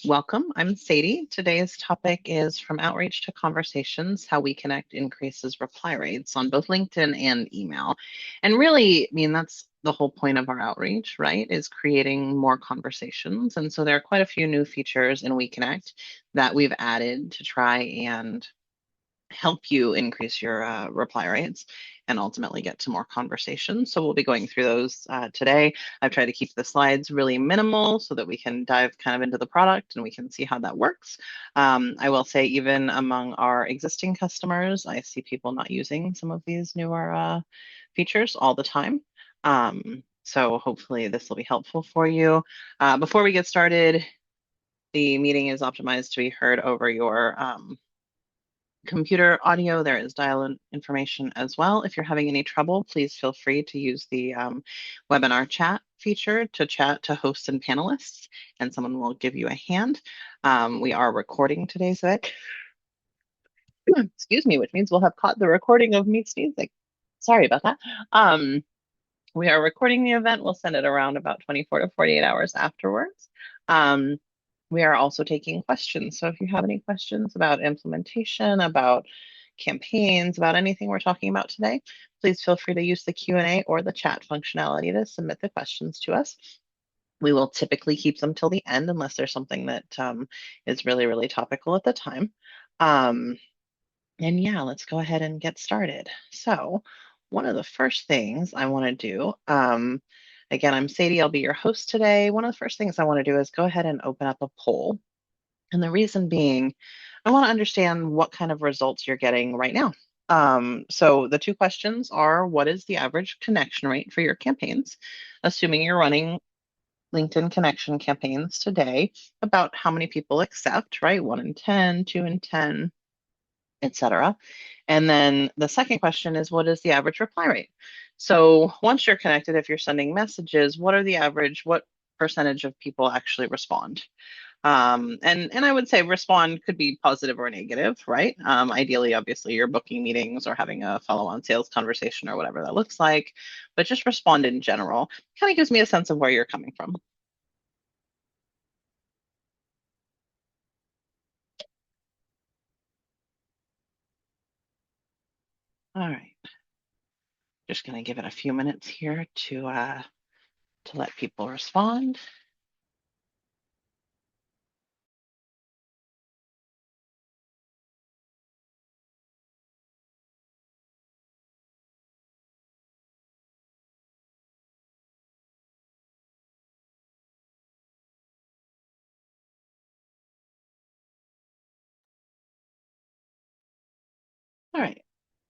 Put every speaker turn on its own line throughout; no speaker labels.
Welcome. I'm Sadie. Today's topic is from outreach to conversations, how we connect increases reply rates on both LinkedIn and email. And really, I mean, that's the whole point of our outreach, right? Is creating more conversations. And so there are quite a few new features in WeConnect that we've added to try and help you increase your reply rates and ultimately get to more conversations. So we'll be going through those today. I've tried to keep the slides really minimal so that we can dive kind of into the product and we can see how that works. I will say even among our existing customers, I see people not using some of these newer features all the time. So hopefully this will be helpful for you. Before we get started, the meeting is optimized to be heard over your computer audio. There is dial-in information as well. If you're having any trouble, please feel free to use the webinar chat feature to chat to hosts and panelists, and someone will give you a hand. We are recording today's event. Excuse me, which means we'll have caught the recording of me sneezing. Sorry about that. We are recording the event. We'll send it around about 24 to 48 hours afterwards. We are also taking questions. So if you have any questions about implementation, about campaigns, about anything we're talking about today, please feel free to use the Q&A or the chat functionality to submit the questions to us. We will typically keep them till the end unless there's something that is really, really topical at the time. And yeah, let's go ahead and get started. So one of the first things I want to do, again, I'm Sadie, I'll be your host today. One of the first things I want to do is go ahead and open up a poll. And the reason being, I want to understand what kind of results you're getting right now. So the two questions are, what is the average connection rate for your campaigns? Assuming you're running LinkedIn connection campaigns today, about how many people accept, right? 1 in 10, 2 in 10, etc. And then the second question is, what is the average reply rate? So once you're connected, if you're sending messages, what percentage of people actually respond? And I would say respond could be positive or negative, right? Ideally, obviously, you're booking meetings or having a follow-on sales conversation or whatever that looks like, but just respond in general. Kind of gives me a sense of where you're coming from. All right. Just going to give it a few minutes here to let people respond. All right.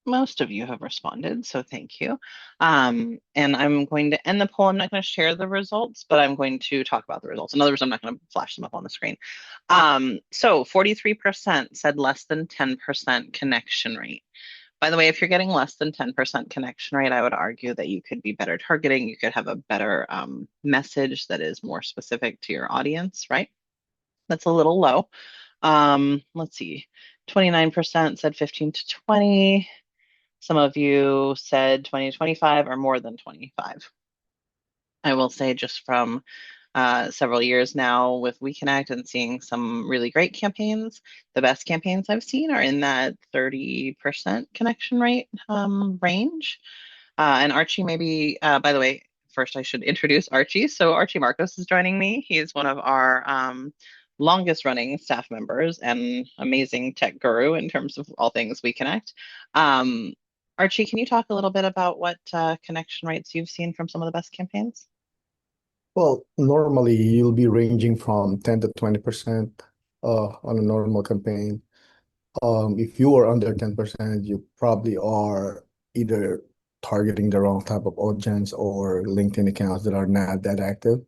Most of you have responded, so thank you. And I'm going to end the poll. I'm not going to share the results, but I'm going to talk about the results. In other words, I'm not going to flash them up on the screen. So 43% said less than 10% connection rate. By the way, if you're getting less than 10% connection rate, I would argue that you could be better targeting. You could have a better message that is more specific to your audience, right? That's a little low. Let's see, 29% said 15 to 20. Some of you said 20 to 25 or more than 25. I will say just from several years now with WeConnect and seeing some really great campaigns, the best campaigns I've seen are in that 30% connection rate range. And Archie, maybe, by the way, first I should introduce Archie. So Archie Marcos is joining me. He's one of our longest running staff members and amazing tech guru in terms of all things WeConnect. Archie, can you talk a little bit about what connection rates you've seen from some of the best campaigns?
Well, normally you'll be ranging from 10 to 20% on a normal campaign. If you are under 10%, you probably are either targeting the wrong type of audience or LinkedIn accounts that are not that active.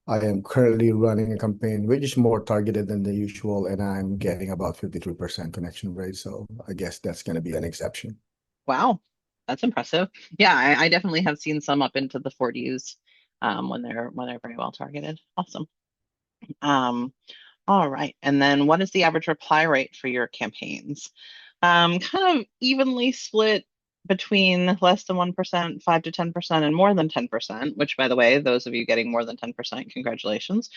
I am currently running a campaign which is more targeted than the usual, and I'm getting about 53% connection rate. So I guess that's going to be an exception.
Wow, that's impressive. Yeah, I definitely have seen some up into the 40s when they're very well targeted. Awesome. All right. And then what is the average reply rate for your campaigns? Kind of evenly split between less than 1%, 5 to 10%, and more than 10%, which by the way, those of you getting more than 10%, congratulations,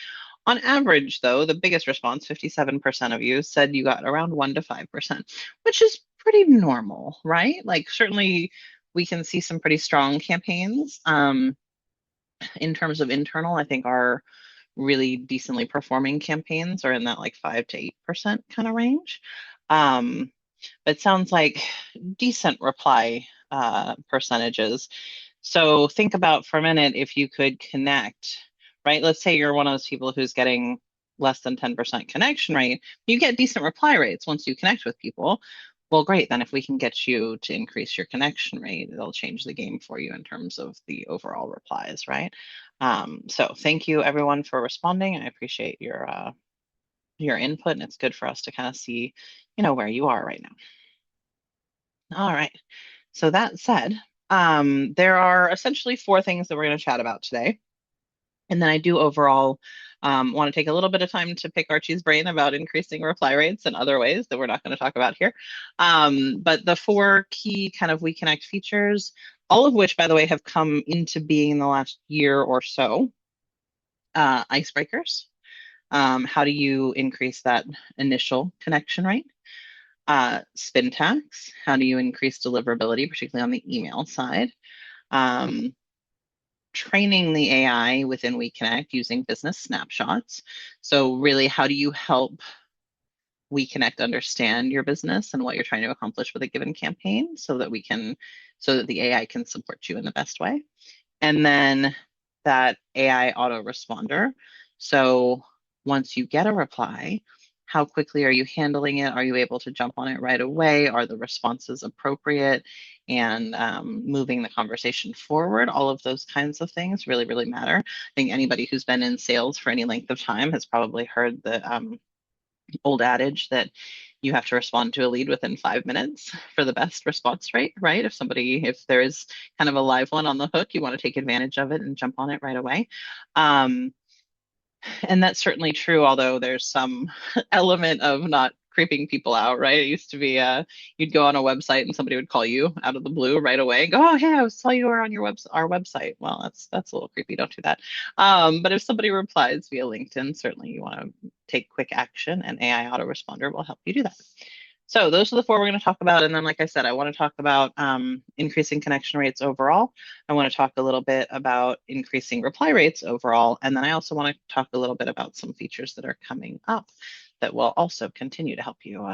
On average, though, the biggest response, 57% of you said you got around 1 to 5%, which is pretty normal, right? Like, certainly we can see some pretty strong campaigns. In terms of internal, I think our really decently performing campaigns are in that like 5 to 8% kind of range. Um, but it sounds like decent reply percentages. So think about for a minute if you could connect, right? Let's say you're one of those people who's getting less than 10% connection rate. You get decent reply rates once you connect with people. Well, great. Then if we can get you to increase your connection rate, it'll change the game for you in terms of the overall replies, right? So thank you everyone for responding. I appreciate your input, and it's good for us to kind of see, where you are right now. All right. So that said, there are essentially four things that we're going to chat about today. And then I do overall want to take a little bit of time to pick Archie's brain about increasing reply rates and other ways that we're not going to talk about here. But the four key kind of WeConnect features, all of which, by the way, have come into being in the last year or so. Icebreakers. How do you increase that initial connection rate? Spin tags. How do you increase deliverability, particularly on the email side? Um, Training the AI within WeConnect using business snapshots. So really, how do you help WeConnect understand your business and what you're trying to accomplish with a given campaign so that so that the AI can support you in the best way? And then that AI autoresponder. So once you get a reply, how quickly are you handling it? Are you able to jump on it right away? Are the responses appropriate? And moving the conversation forward, all of those kinds of things really, really matter. I think anybody who's been in sales for any length of time has probably heard the old adage that you have to respond to a lead within 5 minutes for the best response rate, right? If there is kind of a live one on the hook, you want to take advantage of it and jump on it right away. And that's certainly true, although there's some element of not creeping people out, right? It used to be you'd go on a website and somebody would call you out of the blue right away and go, "Oh, hey, I saw you were on our website." Well, that's a little creepy. Don't do that. But if somebody replies via LinkedIn, certainly you want to take quick action, and AI autoresponder will help you do that. So those are the four we're going to talk about. And then, like I said, I want to talk about increasing connection rates overall. I want to talk a little bit about increasing reply rates overall. And then I also want to talk a little bit about some features that are coming up that will also continue to help you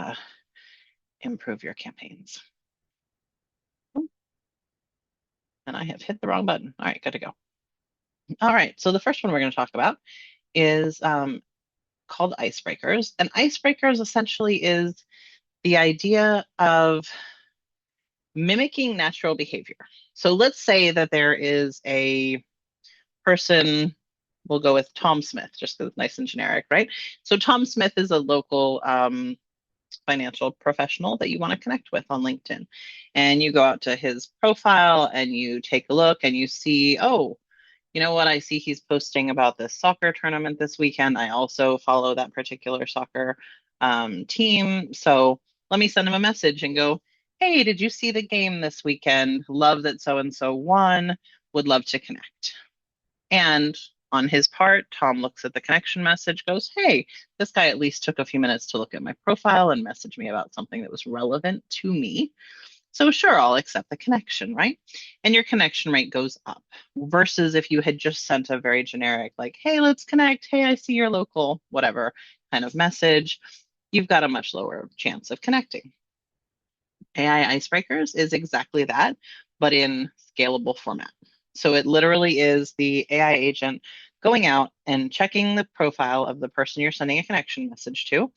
improve your campaigns. And I have hit the wrong button. All right, good to go. All right, so the first one we're going to talk about is called icebreakers. And icebreakers essentially is the idea of mimicking natural behavior. So let's say that there is a person, we'll go with Tom Smith, just because it's nice and generic, right? So Tom Smith is a local financial professional that you want to connect with on LinkedIn. And you go out to his profile and you take a look and you see, oh, you know what? I see he's posting about this soccer tournament this weekend. I also follow that particular soccer team. So let me send him a message and go, "Hey, did you see the game this weekend? Love that so and so won. Would love to connect." And on his part, Tom looks at the connection message, goes, "Hey, this guy at least took a few minutes to look at my profile and message me about something that was relevant to me. So sure, I'll accept the connection," right? And your connection rate goes up versus if you had just sent a very generic, like, "Hey, let's connect. Hey, I see your local, whatever kind of message." You've got a much lower chance of connecting. AI Icebreakers is exactly that, but in scalable format. So it literally is the AI agent going out and checking the profile of the person you're sending a connection message to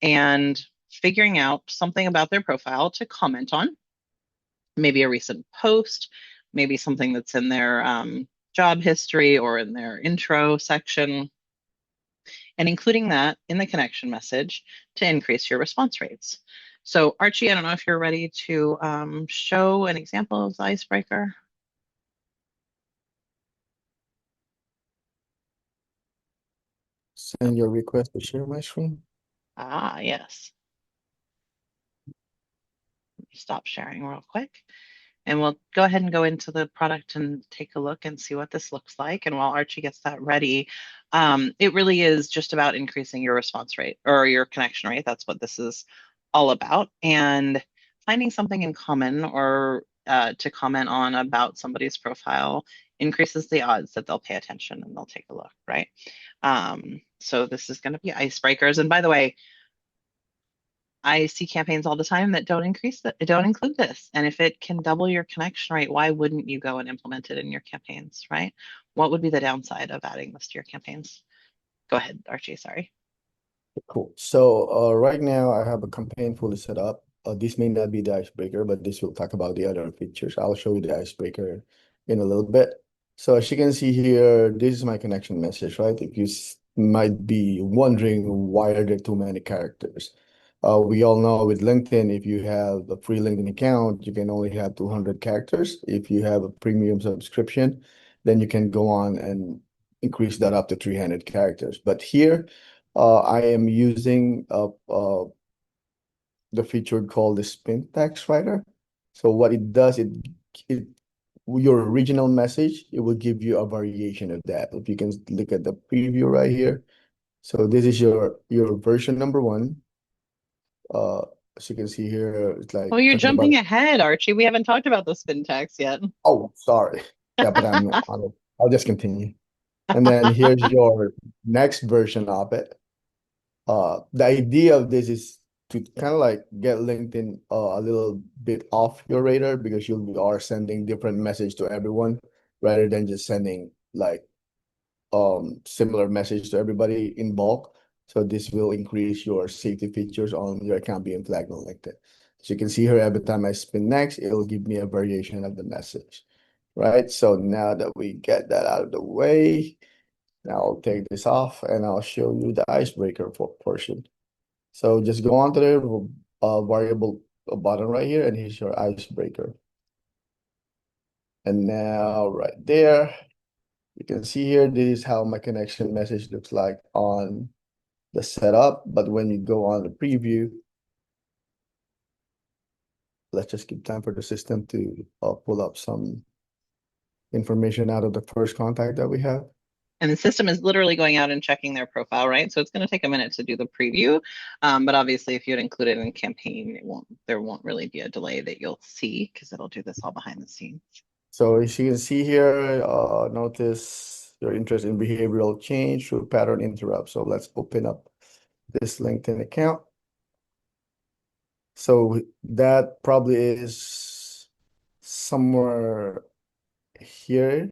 and figuring out something about their profile to comment on, maybe a recent post, maybe something that's in their job history or in their intro section, and including that in the connection message to increase your response rates. So Archie, I don't know if you're ready to show an example of the icebreaker.
Send your request to share my screen.
Ah, yes. Let me stop sharing real quick. And we'll go ahead and go into the product and take a look and see what this looks like. And while Archie gets that ready, it really is just about increasing your response rate or your connection rate. That's what this is all about. And finding something in common or to comment on about somebody's profile increases the odds that they'll pay attention and they'll take a look, right? So this is going to be icebreakers. And by the way, I see campaigns all the time that don't include this. And if it can double your connection rate, why wouldn't you go and implement it in your campaigns, right? What would be the downside of adding this to your campaigns? Go ahead, Archie, sorry.
Cool. So right now I have a campaign fully set up. This may not be the icebreaker, but this will talk about the other features. I'll show you the icebreaker in a little bit. So as you can see here, this is my connection message, right? If you might be wondering why are there too many characters? We all know with LinkedIn, if you have a free LinkedIn account, you can only have 200 characters. If you have a premium subscription, then you can go on and increase that up to 300 characters. But here, I am using the feature called the spin text writer. So what it does, it your original message, it will give you a variation of that. If you can look at the preview right here. So this is your version number one. Uh, as you can see here, it's like
Oh, you're
talking about.
jumping ahead, Archie. We haven't talked about the spin tax yet.
Oh, sorry. Yeah, but I'm not on it. I'll just continue. And then here's your next version of it. The idea of this is to kind of like get LinkedIn a little bit off your radar because you are sending different message to everyone rather than just sending like similar message to everybody in bulk. So this will increase your safety features on your account being flagged on LinkedIn. So you can see here every time I spin next, it'll give me a variation of the message, right? So now that we get that out of the way, now I'll take this off and I'll show you the icebreaker for portion. So just go on to the variable button right here, and here's your icebreaker. And now right there, you can see here, this is how my connection message looks like on the setup. But when you go on the preview, let's just give time for the system to pull up some information out of the first contact that we have.
And the system is literally going out and checking their profile, right? So it's going to take a minute to do the preview. But obviously, if you had included in campaign, there won't really be a delay that you'll see because it'll do this all behind the scenes.
So as you can see here, notice your interest in behavioral change through pattern interrupt. So let's open up this LinkedIn account. So that probably is somewhere here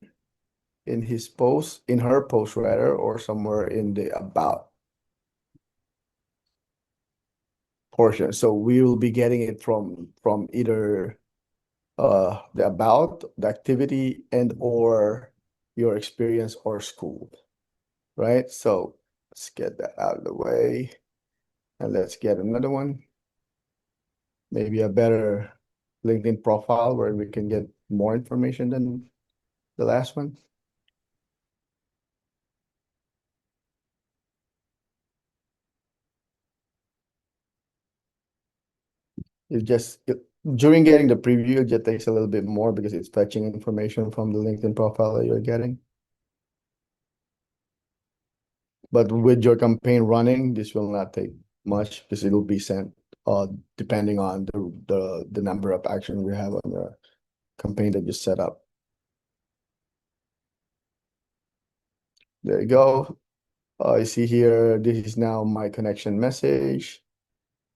in his post, in her post rather, or somewhere in the about portion. So we will be getting it from either the about, the activity, and or your experience or school, right? So let's get that out of the way. And let's get another one. Maybe a better LinkedIn profile where we can get more information than the last one. During getting the preview, it just takes a little bit more because it's fetching information from the LinkedIn profile that you're getting. But with your campaign running, this will not take much because it'll be sent depending on the number of actions we have on the campaign that you set up. There you go. You see here, this is now my connection message.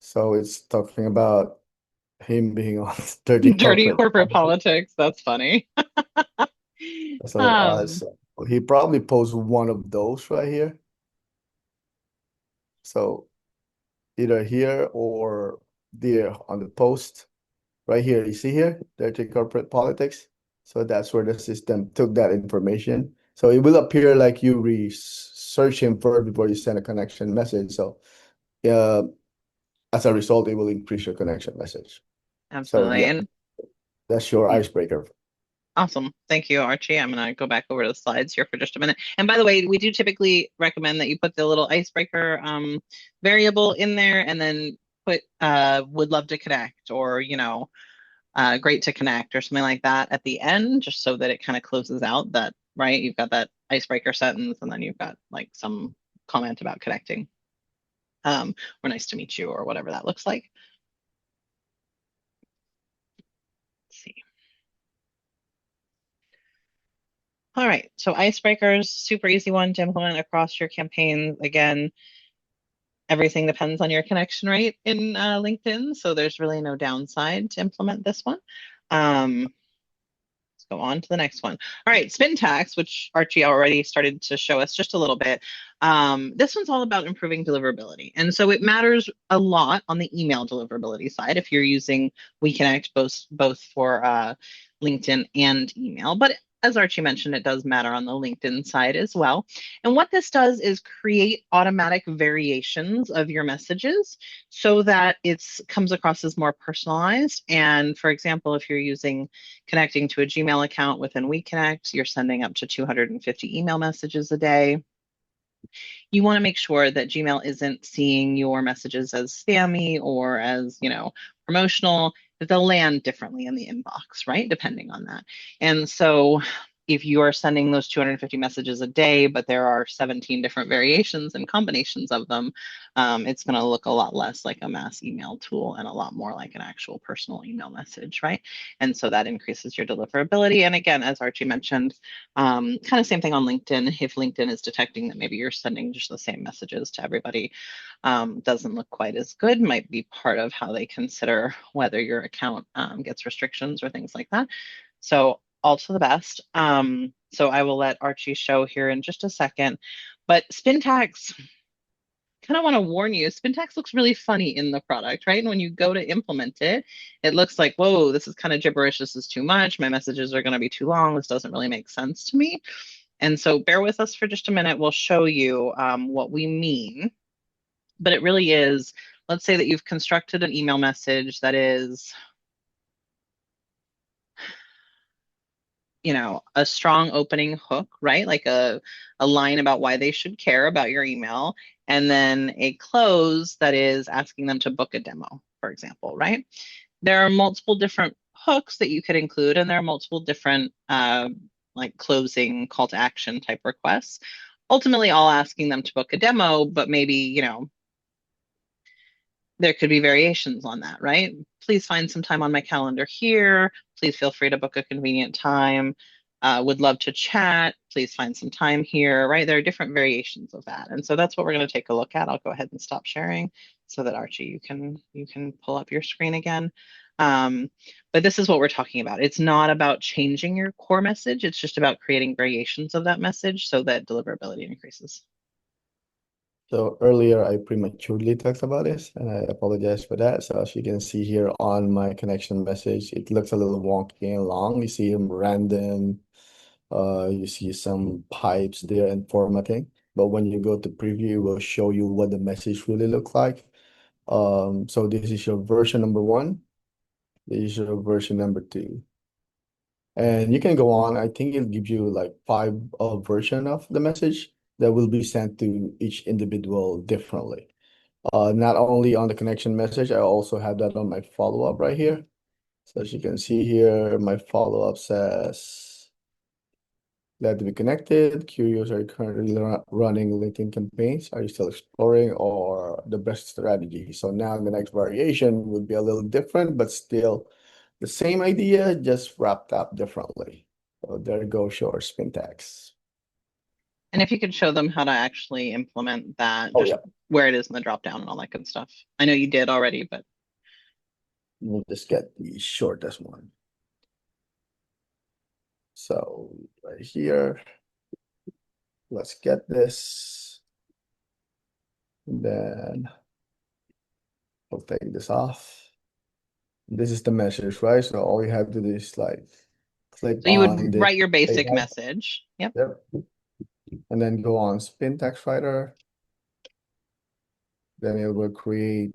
So it's talking about him being on dirty
Dirty
corporate
corporate
politics.
politics. That's funny.
So,
Um,
so he probably posted one of those right here. So either here or there on the post right here. You see here, dirty corporate politics. So that's where the system took that information. So it will appear like you research him first before you send a connection message. So uh, as a result, it will increase your connection message. So
Absolutely.
yeah,
And
that's your
yeah,
icebreaker.
awesome. Thank you, Archie. I'm going to go back over to the slides here for just a minute. And by the way, we do typically recommend that you put the little icebreaker variable in there and then put would love to connect or, great to connect or something like that at the end, just so that it kind of closes out that, right? You've got that icebreaker sentence and then you've got like some comment about connecting, or nice to meet you or whatever that looks like. Let's see. All right, so icebreakers, super easy one to implement across your campaigns. Again, everything depends on your connection rate in LinkedIn, so there's really no downside to implement this one. Let's go on to the next one. All right, spin tax, which Archie already started to show us just a little bit. This one's all about improving deliverability. And so it matters a lot on the email deliverability side if you're using WeConnect both for LinkedIn and email. But as Archie mentioned, it does matter on the LinkedIn side as well. And what this does is create automatic variations of your messages so that it comes across as more personalized. And for example, if you're using connecting to a Gmail account within WeConnect, you're sending up to 250 email messages a day. You want to make sure that Gmail isn't seeing your messages as spammy or as, promotional, that they'll land differently in the inbox, right? Depending on that. And so if you are sending those 250 messages a day, but there are 17 different variations and combinations of them, it's going to look a lot less like a mass email tool and a lot more like an actual personal email message, right? And so that increases your deliverability. And again, as Archie mentioned, kind of same thing on LinkedIn. If LinkedIn is detecting that maybe you're sending just the same messages to everybody, doesn't look quite as good, might be part of how they consider whether your account gets restrictions or things like that. So all to the best. So I will let Archie show here in just a second. But Spintax, kind of want to warn you, Spintax looks really funny in the product, right? And when you go to implement it, it looks like, whoa, this is kind of gibberish. This is too much. My messages are going to be too long. This doesn't really make sense to me. And so bear with us for just a minute. We'll show you what we mean. But it really is, let's say that you've constructed an email message that is, a strong opening hook, right? Like a line about why they should care about your email, and then a close that is asking them to book a demo, for example, right? There are multiple different hooks that you could include, and there are multiple different like closing call to action type requests. Ultimately, all asking them to book a demo, but maybe, there could be variations on that, right? Please find some time on my calendar here. Please feel free to book a convenient time. Would love to chat. Please find some time here, right? There are different variations of that. And so that's what we're going to take a look at. I'll go ahead and stop sharing so that Archie, you can pull up your screen again. But this is what we're talking about. It's not about changing your core message. It's just about creating variations of that message so that deliverability increases.
So earlier I prematurely talked about this, and I apologize for that. So as you can see here on my connection message, it looks a little wonky and long. You see them random. You see some pipes there and formatting. But when you go to preview, it will show you what the message really looks like. So this is your version number one. This is your version number two. And you can go on. I think it'll give you like five version of the message that will be sent to each individual differently. Not only on the connection message, I also have that on my follow-up right here. So as you can see here, my follow-up says, glad to be connected. Curious, are you currently running LinkedIn campaigns? Are you still exploring or the best strategy? So now the next variation would be a little different, but still the same idea, just wrapped up differently. So there goes your spin tags.
And if you could show them how to actually implement that,
Oh
just
yeah,
where it is in the drop down and all that good stuff. I know you did already, but
we'll just get the shortest one. So right here, let's get this. And then I'll take this off. This is the message, right? So all you have to do is like click
so you
on
would
this
write your basic
label.
message. Yep.
Yep. And then go on spin text writer. Then it will create,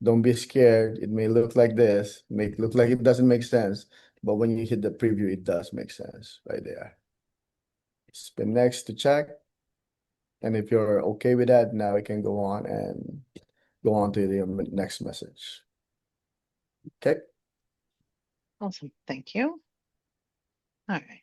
don't be scared. It may look like this, make look like it doesn't make sense. But when you hit the preview, it does make sense right there. Spin next to check. And if you're okay with that, now we can go on and go on to the next message. Okay.
Awesome. Thank you. All right.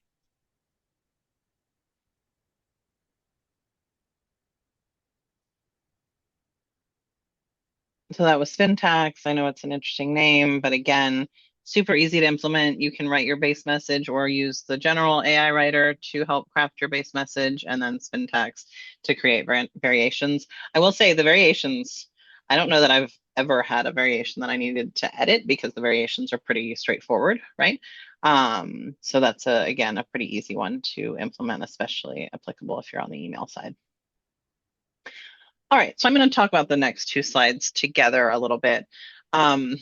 So that was syntax. I know it's an interesting name, but again, super easy to implement. You can write your base message or use the general AI writer to help craft your base message, and then syntax to create variations. I will say the variations, I don't know that I've ever had a variation that I needed to edit because the variations are pretty straightforward, right? So that's again, a pretty easy one to implement, especially applicable if you're on the email side. All right, so I'm going to talk about the next two slides together a little bit. Um,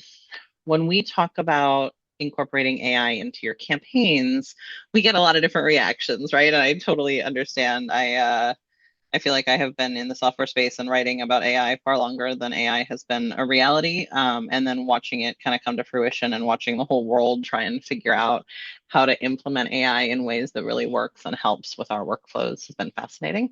when we talk about incorporating AI into your campaigns, we get a lot of different reactions, right? And I totally understand. I feel like I have been in the software space and writing about AI far longer than AI has been a reality. And then watching it kind of come to fruition and watching the whole world try and figure out how to implement AI in ways that really works and helps with our workflows has been fascinating.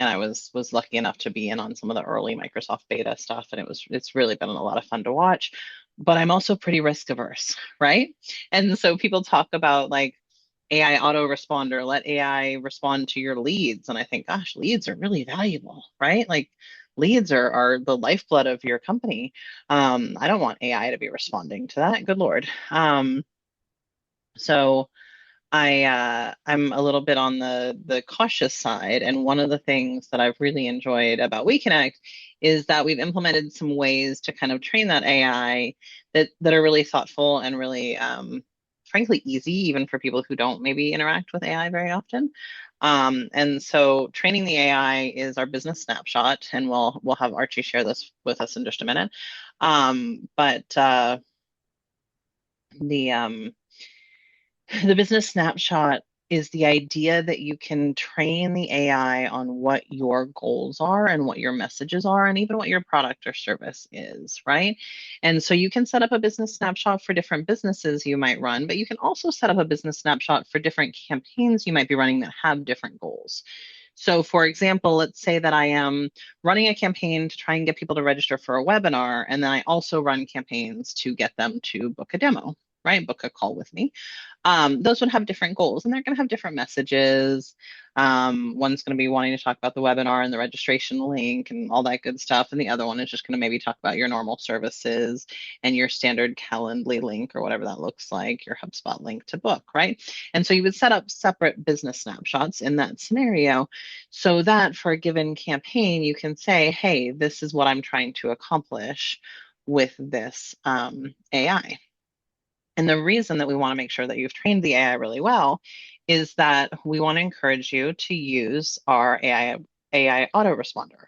And I was lucky enough to be in on some of the early Microsoft beta stuff, and it's really been a lot of fun to watch. But I'm also pretty risk averse, right? And so people talk about like AI autoresponder, let AI respond to your leads. And I think, gosh, leads are really valuable, right? Like leads are the lifeblood of your company. I don't want AI to be responding to that. Good Lord. So I'm a little bit on the cautious side, and one of the things that I've really enjoyed about WeConnect is that we've implemented some ways to kind of train that AI that are really thoughtful and really frankly easy, even for people who don't maybe interact with AI very often. And so training the AI is our business snapshot, and we'll have Archie share this with us in just a minute. But the The business snapshot is the idea that you can train the AI on what your goals are and what your messages are, and even what your product or service is, right? And so you can set up a business snapshot for different businesses you might run, but you can also set up a business snapshot for different campaigns you might be running that have different goals. So, for example, let's say that I am running a campaign to try and get people to register for a webinar, and then I also run campaigns to get them to book a demo, right? Book a call with me. Those would have different goals and they're going to have different messages. One's going to be wanting to talk about the webinar and the registration link and all that good stuff. And the other one is just going to maybe talk about your normal services and your standard Calendly link or whatever that looks like, your HubSpot link to book, right? And so you would set up separate business snapshots in that scenario so that for a given campaign, you can say, hey, this is what I'm trying to accomplish with this AI. And the reason that we want to make sure that you've trained the AI really well is that we want to encourage you to use our AI autoresponder.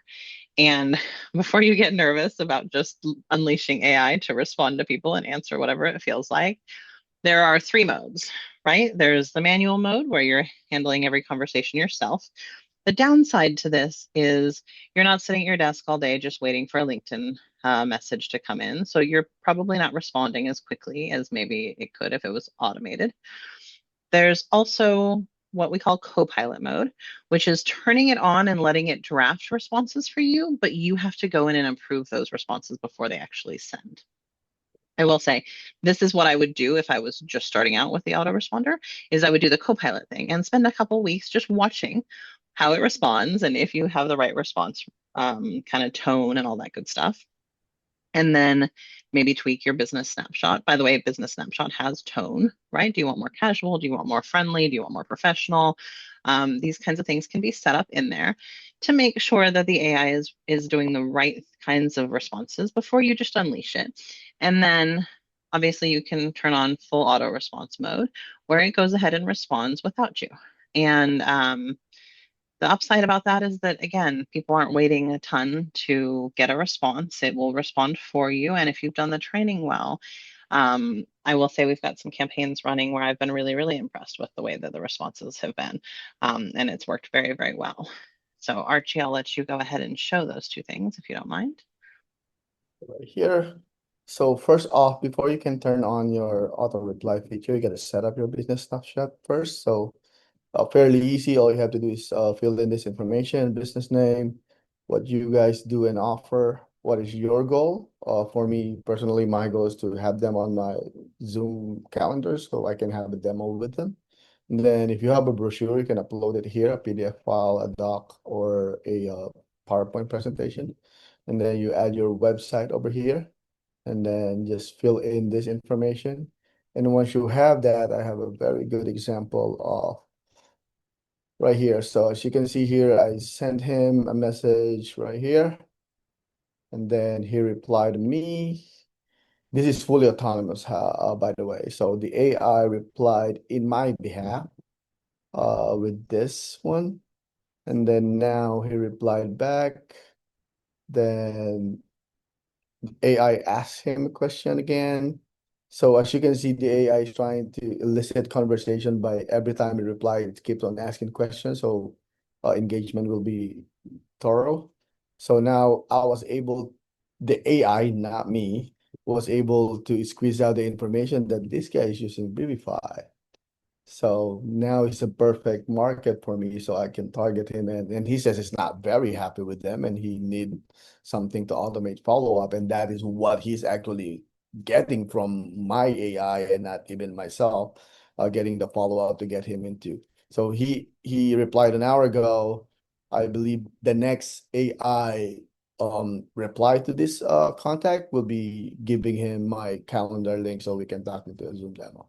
And before you get nervous about just unleashing AI to respond to people and answer whatever it feels like, there are three modes, right? There's the manual mode where you're handling every conversation yourself. The downside to this is you're not sitting at your desk all day just waiting for a LinkedIn message to come in. So you're probably not responding as quickly as maybe it could if it was automated. There's also what we call Copilot mode, which is turning it on and letting it draft responses for you, but you have to go in and improve those responses before they actually send. I will say this is what I would do if I was just starting out with the autoresponder is I would do the Copilot thing and spend a couple weeks just watching how it responds and if you have the right response kind of tone and all that good stuff. And then maybe tweak your business snapshot. By the way, business snapshot has tone, right? Do you want more casual? Do you want more friendly? Do you want more professional? These kinds of things can be set up in there to make sure that the AI is doing the right kinds of responses before you just unleash it. And then obviously you can turn on full auto response mode where it goes ahead and responds without you. And the upside about that is that, again, people aren't waiting a ton to get a response. It will respond for you. And if you've done the training well, I will say we've got some campaigns running where I've been really, really impressed with the way that the responses have been. And it's worked very, very well. So, Archie, I'll let you go ahead and show those two things if you don't mind.
Right here. So first off, before you can turn on your auto reply feature, you got to set up your business snapshot first. So fairly easy. All you have to do is fill in this information, business name, what you guys do and offer, what is your goal. For me personally, my goal is to have them on my Zoom calendar so I can have a demo with them. And then if you have a brochure, you can upload it here, a PDF file, a doc, or a PowerPoint presentation. And then you add your website over here and then just fill in this information. And once you have that, I have a very good example of right here. So as you can see here, I sent him a message right here, and then he replied to me. This is fully autonomous, by the way. So the AI replied in my behalf with this one. And then now he replied back. Then AI asked him a question again. So as you can see, the AI is trying to elicit conversation by every time he replies, it keeps on asking questions. So engagement will be thorough. So now I was able, the AI, not me, was able to squeeze out the information that this guy is using Vivify. So now it's a perfect market for me, so I can target him. And he says he's not very happy with them and he need something to automate follow-up. And that is what he's actually getting from my AI and not even myself, getting the follow-up to get him into. So he replied an hour ago. I believe the next AI reply to this contact will be giving him my calendar link so we can talk into a Zoom demo.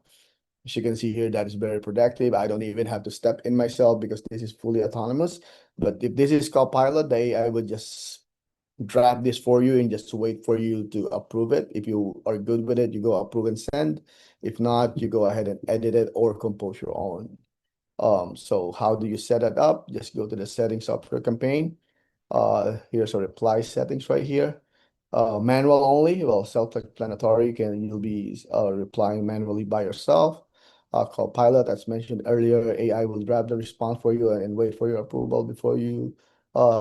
As you can see here, that is very productive. I don't even have to step in myself because this is fully autonomous. But if this is Copilot, the AI would just draft this for you and just wait for you to approve it. If you are good with it, you go approve and send. If not, you go ahead and edit it or compose your own. So how do you set it up? Just go to the settings of your campaign. Here's a reply settings right here. Manual only, well, self-explanatory. You'll be replying manually by yourself. Copilot, as mentioned earlier, AI will grab the response for you and wait for your approval before you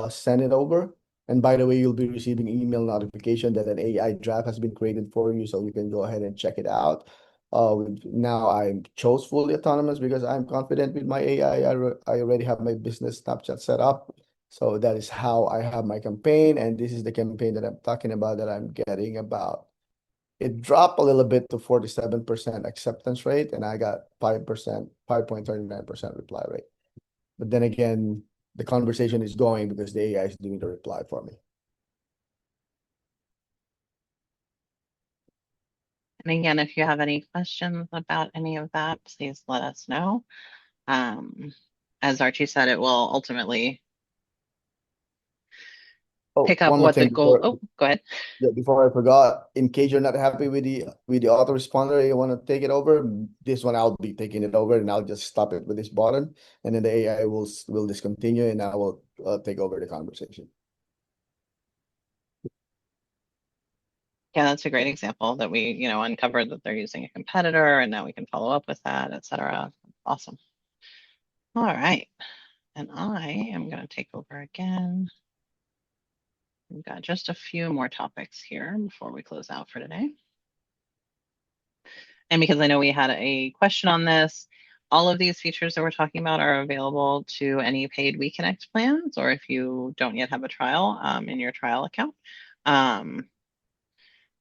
send it over. And by the way, you'll be receiving email notification that an AI draft has been created for you, so you can go ahead and check it out. Now I chose fully autonomous because I'm confident with my AI. I already have my business Snapchat set up. So that is how I have my campaign. And this is the campaign that I'm talking about that I'm getting about. It dropped a little bit to 47% acceptance rate, and I got 5%, 5.39% reply rate. But then again, the conversation is going because the AI is doing the reply for me.
And again, if you have any questions about any of that, please let us know. As Archie said, it will ultimately
Oh,
pick up
one more
what the
thing
goal.
before
Oh, go ahead.
yeah, before I forgot, in case you're not happy with the autoresponder, you want to take it over. This one I'll be taking it over, and I'll just stop it with this button, and then the AI will discontinue, and I will take over the conversation.
Yeah, that's a great example that we, uncovered that they're using a competitor, and now we can follow up with that, et cetera. Awesome. All right. And I am going to take over again. We've got just a few more topics here before we close out for today. And because I know we had a question on this, all of these features that we're talking about are available to any paid WeConnect plans, or if you don't yet have a trial in your trial account.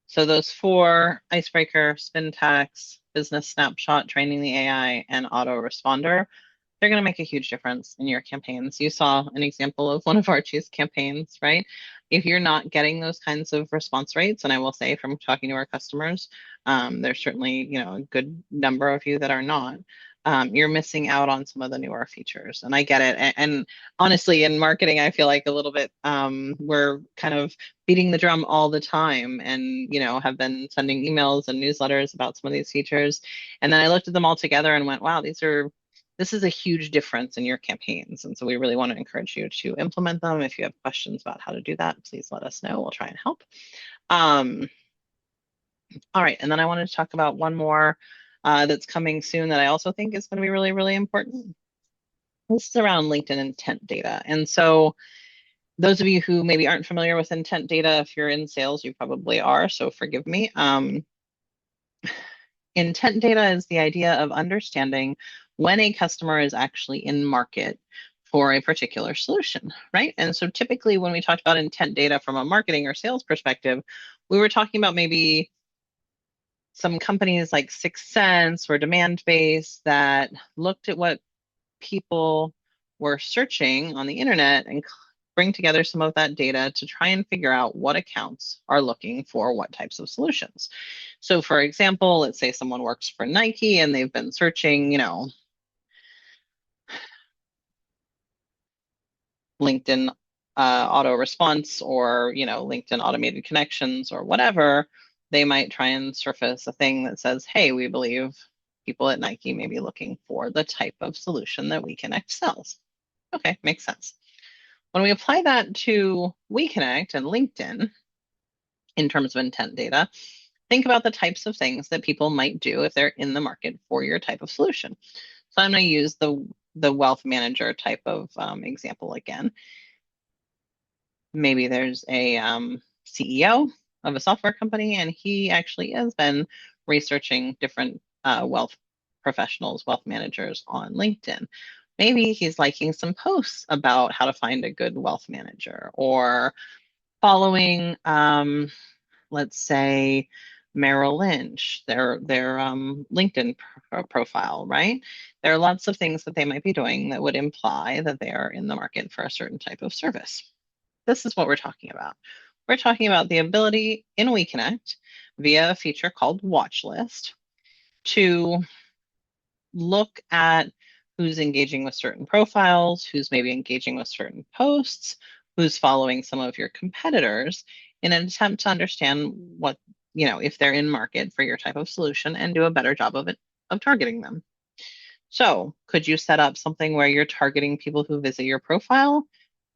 So those four: Icebreaker, Spin Tax, Business Snapshot, training the AI, and Autoresponder, they're going to make a huge difference in your campaigns. You saw an example of one of Archie's campaigns, right? If you're not getting those kinds of response rates, and I will say from talking to our customers, there's certainly, a good number of you that are not. You're missing out on some of the newer features, and I get it. And honestly, in marketing, I feel like a little bit we're kind of beating the drum all the time, and have been sending emails and newsletters about some of these features. And then I looked at them all together and went, wow, this is a huge difference in your campaigns. And so we really want to encourage you to implement them. If you have questions about how to do that, please let us know. We'll try and help. All right. And then I wanted to talk about one more that's coming soon that I also think is going to be really, really important. This is around LinkedIn intent data. And so those of you who maybe aren't familiar with intent data, if you're in sales, you probably are. So forgive me. Intent data is the idea of understanding when a customer is actually in market for a particular solution, right? And so typically when we talked about intent data from a marketing or sales perspective, we were talking about maybe some companies like Sixth Sense or Demand Base that looked at what people were searching on the internet and bring together some of that data to try and figure out what accounts are looking for what types of solutions. So, for example, let's say someone works for Nike and they've been searching, LinkedIn auto response or, LinkedIn automated connections or whatever. They might try and surface a thing that says, hey, we believe people at Nike may be looking for the type of solution that WeConnect sells. Okay, makes sense. When we apply that to WeConnect and LinkedIn in terms of intent data, think about the types of things that people might do if they're in the market for your type of solution. So I'm going to use the wealth manager type of example again. Maybe there's a CEO of a software company, and he actually has been researching different wealth professionals, wealth managers on LinkedIn. Maybe he's liking some posts about how to find a good wealth manager or following, let's say, Merrill Lynch, their LinkedIn profile, right? There are lots of things that they might be doing that would imply that they are in the market for a certain type of service. This is what we're talking about. We're talking about the ability in WeConnect via a feature called Watch List to look at who's engaging with certain profiles, who's maybe engaging with certain posts, who's following some of your competitors in an attempt to understand what, if they're in market for your type of solution and do a better job of targeting them. So, could you set up something where you're targeting people who visit your profile?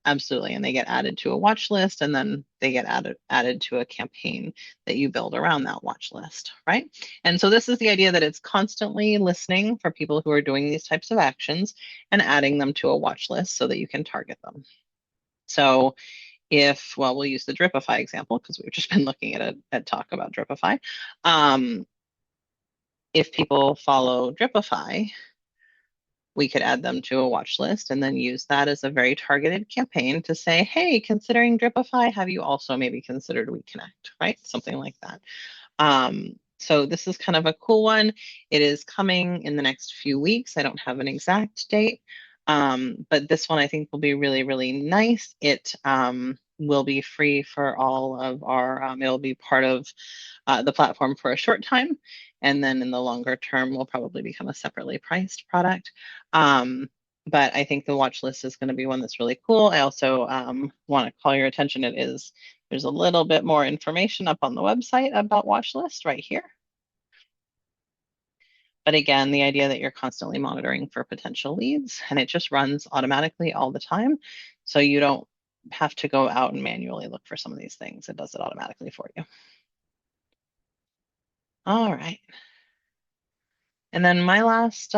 Absolutely. And they get added to a watch list and then they get added to a campaign that you build around that watch list, right? And so this is the idea that it's constantly listening for people who are doing these types of actions and adding them to a watch list so that you can target them. So we'll use the Dripify example because we've just been looking at talk about Dripify. If people follow Dripify, we could add them to a watch list and then use that as a very targeted campaign to say, hey, considering Dripify, have you also maybe considered WeConnect, right? Something like that. So this is kind of a cool one. It is coming in the next few weeks. I don't have an exact date, but this one I think will be really, really nice. It will be free for all of it'll be part of the platform for a short time. And then in the longer term, will probably become a separately priced product. But I think the watch list is going to be one that's really cool. I also want to call your attention. There's a little bit more information up on the website about watch list right here. But again, the idea that you're constantly monitoring for potential leads and it just runs automatically all the time. So you don't have to go out and manually look for some of these things. It does it automatically for you. All right. And then my last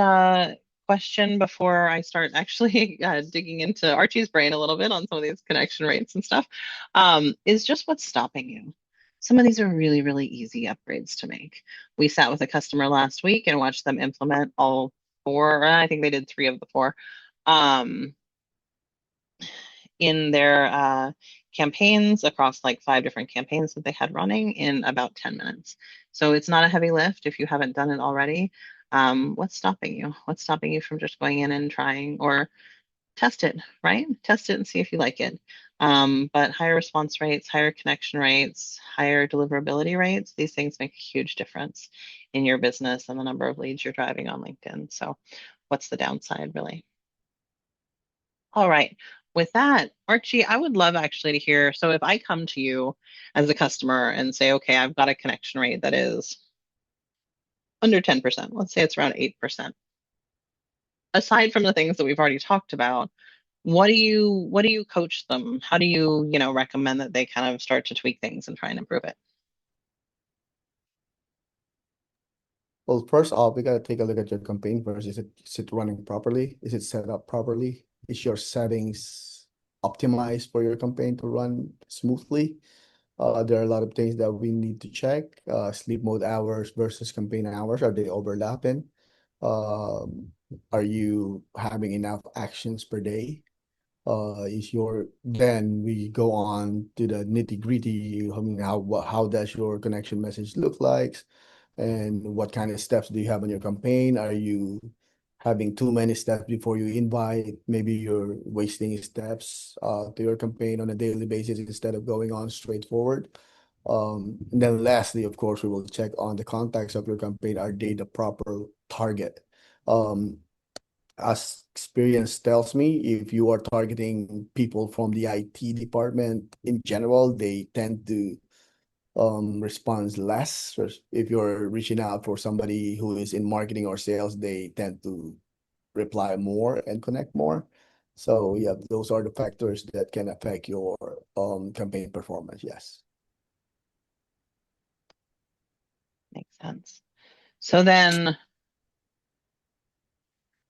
question before I start actually digging into Archie's brain a little bit on some of these connection rates and stuff is just what's stopping you. Some of these are really, really easy upgrades to make. We sat with a customer last week and watched them implement all four, I think they did three of the four, um, in their campaigns across like 5 different campaigns that they had running in about 10 minutes. So it's not a heavy lift if you haven't done it already. What's stopping you? What's stopping you from just going in and trying or test it, right? Test it and see if you like it. But higher response rates, higher connection rates, higher deliverability rates, these things make a huge difference in your business and the number of leads you're driving on LinkedIn. So what's the downside, really? All right. With that, Archie, I would love actually to hear. So if I come to you as a customer and say, okay, I've got a connection rate that is under 10%, let's say it's around 8%. Aside from the things that we've already talked about, what do you coach them? How do you, recommend that they kind of start to tweak things and try and improve it?
Well, first off, we gotta take a look at your campaign first. Is it running properly? Is it set up properly? Is your settings optimized for your campaign to run smoothly? There are a lot of things that we need to check. Sleep mode hours versus campaign hours, are they overlapping? Um, are you having enough actions per day? Then we go on to the nitty gritty. I mean, how does your connection message look like? and what kind of steps do you have on your campaign? Are you having too many steps before you invite? Maybe you're wasting steps to your campaign on a daily basis instead of going on straightforward. And then lastly, of course, we will check on the contacts of your campaign. Are they the proper target? Um, as experience tells me, if you are targeting people from the IT department in general, they tend to respond less. Or if you're reaching out for somebody who is in marketing or sales, they tend to reply more and connect more. So yeah, those are the factors that can affect your campaign performance. Yes.
Makes sense. So then,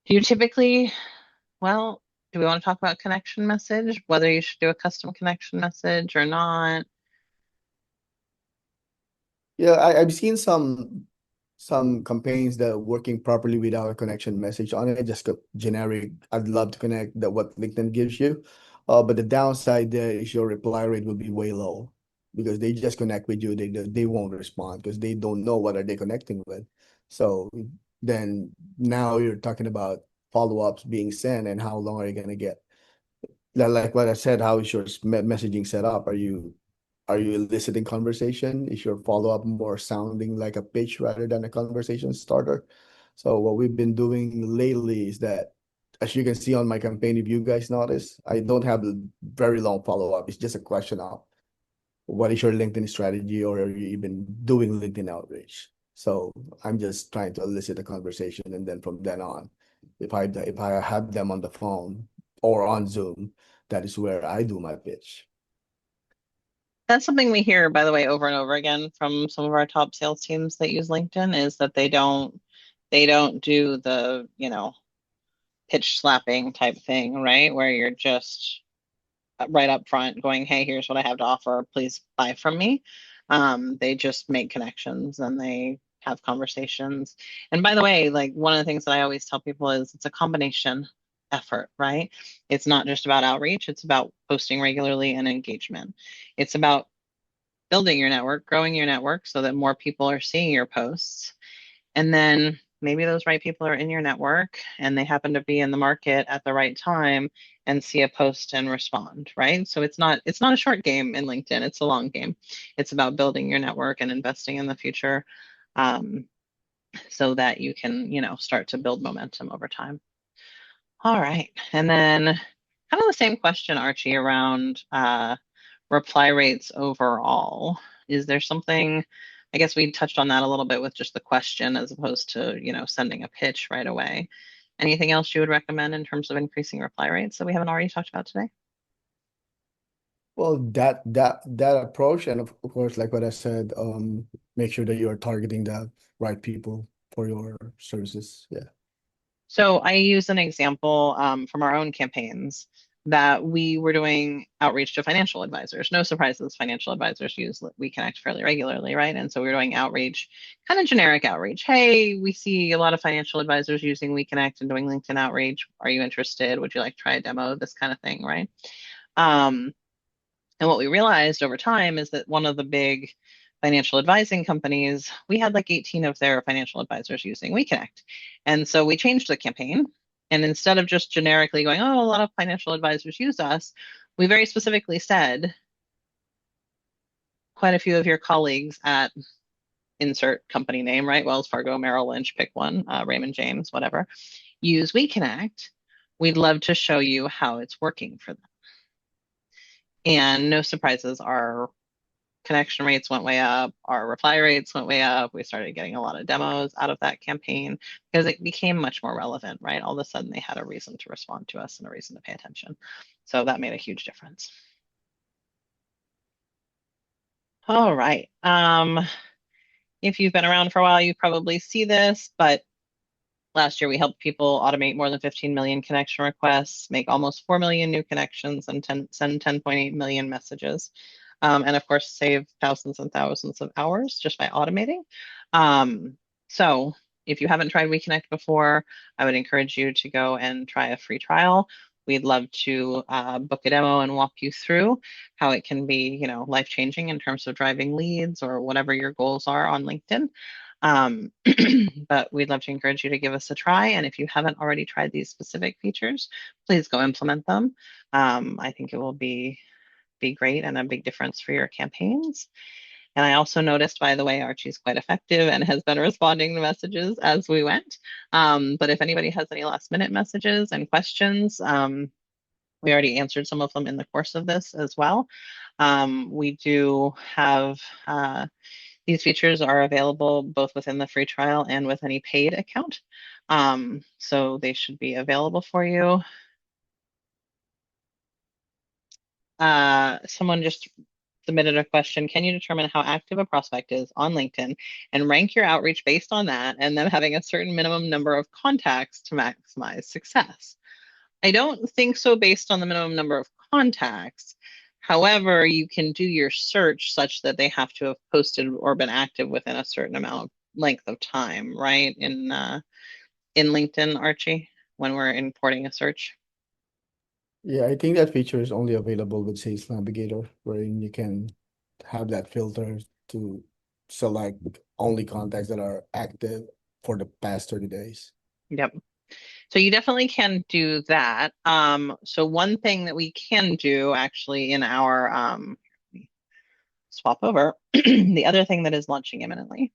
do you typically, well, do we want to talk about connection message, whether you should do a custom connection message or not?
Yeah, I've seen some campaigns that are working properly without a connection message on it, just generic. I'd love to connect that what LinkedIn gives you. But the downside there is your reply rate will be way low because they just connect with you. They won't respond because they don't know what are they connecting with. So then now you're talking about follow-ups being sent and how long are you gonna get? Like what I said, how is your messaging set up? Are you eliciting conversation? Is your follow-up more sounding like a pitch rather than a conversation starter? So what we've been doing lately is that, as you can see on my campaign, if you guys notice, I don't have a very long follow-up. It's just a question of what is your LinkedIn strategy, or are you even doing LinkedIn outreach? So I'm just trying to elicit a conversation, and then from then on, if I have them on the phone or on Zoom, that is where I do my pitch.
That's something we hear, by the way, over and over again from some of our top sales teams that use LinkedIn is that they don't do the, pitch slapping type thing, right? Where you're just right up front going, hey, here's what I have to offer. Please buy from me. They just make connections and they have conversations. And by the way, like one of the things that I always tell people is it's a combination effort, right? It's not just about outreach, it's about posting regularly and engagement. It's about building your network, growing your network so that more people are seeing your posts. And then maybe those right people are in your network and they happen to be in the market at the right time and see a post and respond, right? So it's not a short game in LinkedIn, it's a long game. It's about building your network and investing in the future um, so that you can, start to build momentum over time. All right. And then kind of the same question, Archie, around reply rates overall. Is there something, I guess we touched on that a little bit with just the question as opposed to, sending a pitch right away. Anything else you would recommend in terms of increasing reply rates that we haven't already talked about today?
Well, that approach, and of course, like what I said, make sure that you are targeting the right people for your services. Yeah.
So I use an example from our own campaigns that we were doing outreach to financial advisors. No surprises, financial advisors use WeConnect fairly regularly, right? And so we were doing outreach, kind of generic outreach. Hey, we see a lot of financial advisors using WeConnect and doing LinkedIn outreach. Are you interested? Would you like to try a demo? This kind of thing, right? Um, and what we realized over time is that one of the big financial advising companies, we had like 18 of their financial advisors using WeConnect. And so we changed the campaign. And instead of just generically going, oh, a lot of financial advisors use us, we very specifically said quite a few of your colleagues at insert company name, right? Wells Fargo, Merrill Lynch, pick one, Raymond James, whatever, use WeConnect. We'd love to show you how it's working for them. And no surprises, our connection rates went way up, our reply rates went way up. We started getting a lot of demos out of that campaign because it became much more relevant, right? All of a sudden, they had a reason to respond to us and a reason to pay attention. So that made a huge difference. All right. If you've been around for a while, you probably see this, but last year we helped people automate more than 15 million connection requests, make almost 4 million new connections, and send 10.8 million messages. And of course, save thousands and thousands of hours just by automating. So if you haven't tried WeConnect before, I would encourage you to go and try a free trial. We'd love to book a demo and walk you through how it can be, life changing in terms of driving leads or whatever your goals are on LinkedIn. But we'd love to encourage you to give us a try. And if you haven't already tried these specific features, please go implement them. I think it will be great and a big difference for your campaigns. And I also noticed, by the way, Archie's quite effective and has been responding to messages as we went. But if anybody has any last minute messages and questions, we already answered some of them in the course of this as well. We do have these features are available both within the free trial and with any paid account. So they should be available for you. Someone just submitted a question. Can you determine how active a prospect is on LinkedIn and rank your outreach based on that and then having a certain minimum number of contacts to maximize success? I don't think so based on the minimum number of contacts. However, you can do your search such that they have to have posted or been active within a certain amount of length of time, right? In LinkedIn, Archie, when we're importing a search.
Yeah, I think that feature is only available with Sales Navigator, wherein you can have that filter to select only contacts that are active for the past 30 days.
Yep. So you definitely can do that. So one thing that we can do actually in our swap over, the other thing that is launching imminently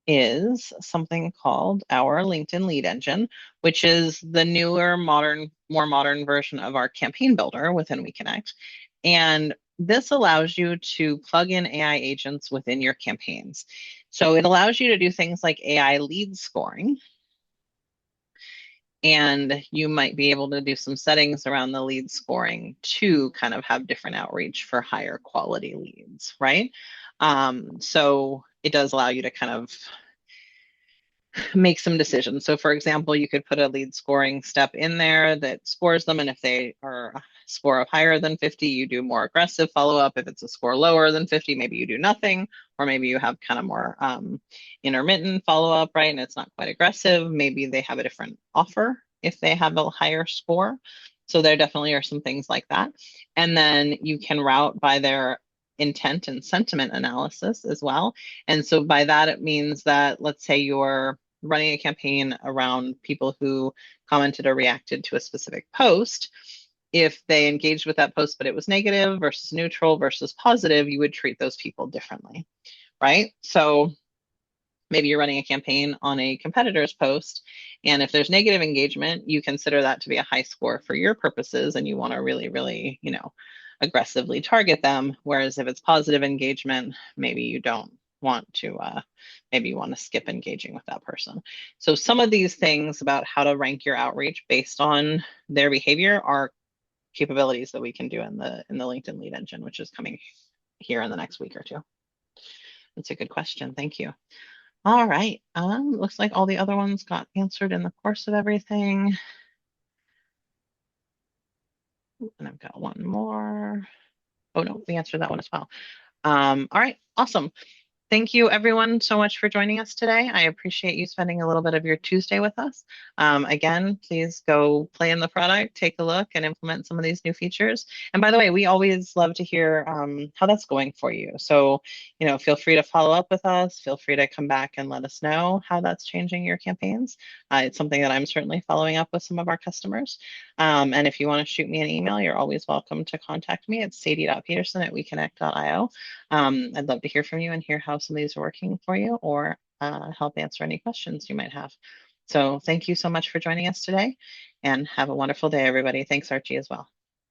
is something called our LinkedIn Lead Engine, which is the newer, more modern version of our campaign builder within WeConnect. And this allows you to plug in AI agents within your campaigns. So it allows you to do things like AI lead scoring. And you might be able to do some settings around the lead scoring to kind of have different outreach for higher quality leads, right? So it does allow you to kind of make some decisions. So, for example, you could put a lead scoring step in there that scores them. And if they are a score of higher than 50, you do more aggressive follow up. If it's a score lower than 50, maybe you do nothing, or maybe you have kind of more intermittent follow up, right? And it's not quite aggressive. Maybe they have a different offer if they have a higher score. So, there definitely are some things like that. And then you can route by their intent and sentiment analysis as well. And so by that, it means that let's say you're running a campaign around people who commented or reacted to a specific post. If they engaged with that post, but it was negative versus neutral versus positive, you would treat those people differently, right? So maybe you're running a campaign on a competitor's post, and if there's negative engagement, you consider that to be a high score for your purposes, and you want to really, really, aggressively target them. Whereas if it's positive engagement, maybe you don't want to, maybe you want to skip engaging with that person. So some of these things about how to rank your outreach based on their behavior are capabilities that we can do in the LinkedIn Lead Engine, which is coming here in the next week or two. That's a good question. Thank you. All right. Looks like all the other ones got answered in the course of everything. And I've got one more. Oh no, we answered that one as well. All right, awesome. Thank you, everyone, so much for joining us today. I appreciate you spending a little bit of your Tuesday with us. Again, please go play in the product, take a look, and implement some of these new features. And by the way, we always love to hear how that's going for you. So, feel free to follow up with us. Feel free to come back and let us know how that's changing your campaigns. It's something that I'm certainly following up with some of our customers. And if you want to shoot me an email, you're always welcome to contact me at sadie.peterson@weconnect.io. I'd love to hear from you and hear how some of these are working for you, or help answer any questions you might have. So thank you so much for joining us today, and have a wonderful day, everybody. Thanks, Archie, as well.